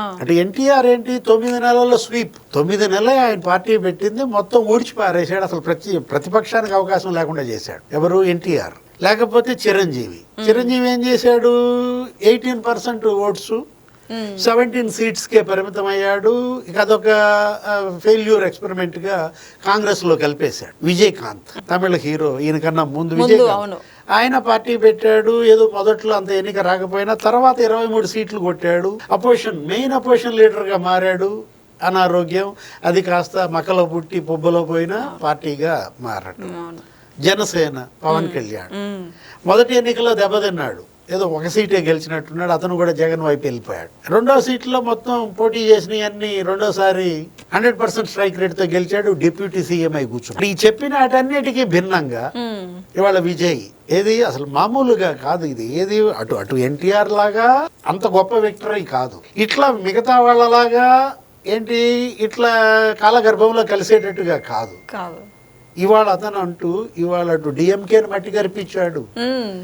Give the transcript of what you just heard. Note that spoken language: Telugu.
అంటే ఎన్టీఆర్ ఏంటి 9 నెలల్లో స్వీప్ 9 నెలలే ఆయన పార్టీ పెట్టింది, మొత్తం ఊడ్చి పారేశాడు. అసలు ప్రతిపక్షానికి అవకాశం లేకుండా చేశాడు. ఎవరు? ఎన్టీఆర్. లేకపోతే చిరంజీవి ఏం చేశాడు? 18% ఓట్స్ 17 సీట్స్కే పరిమితం అయ్యాడు. ఇక అదొక ఫెయిల్యూర్ ఎక్స్పెరిమెంట్ గా కాంగ్రెస్ లో కలిపేశాడు. విజయకాంత్ తమిళ హీరో, ఈయనకన్నా ముందు విజయకాంత్ ఆయన పార్టీ పెట్టాడు. ఏదో మొదట్లో అంత ఎన్నిక రాకపోయినా తర్వాత 23 సీట్లు కొట్టాడు. మెయిన్ అపోజిషన్ లీడర్ గా మారాడు. అనారోగ్యం అది కాస్త మక్కలో పుట్టి పొబ్బలో పోయిన పార్టీగా మారాడు. జనసేన పవన్ కళ్యాణ్ మొదటి ఎన్నికల్లో దెబ్బతిన్నాడు. ఏదో ఒక సీటే గెలిచినట్టున్నాడు. అతను కూడా జగన్ వైపు వెళ్ళిపోయాడు. రెండో సీట్లో మొత్తం పోటీ చేసినవన్నీ రెండోసారి 100% స్ట్రైక్ రేట్ తో గెలిచాడు. డిప్యూటీ సీఎం అయి కూర్చున్నాడు. ఈ చెప్పిన వాటన్నిటికీ భిన్నంగా ఇవాళ విజయ్ ఏది అసలు మామూలుగా కాదు. ఇది ఏది అటు ఎన్టీఆర్ లాగా అంత గొప్ప విక్టరీ కాదు. ఇట్లా మిగతా వాళ్ళలాగా ఏంటి ఇట్లా కాలగర్భంలో కలిసేటట్టుగా కాదు. ఇవాళ అతను అంటూ ఇవాళ అటు డిఎంకేని మట్టి కరిపించాడు,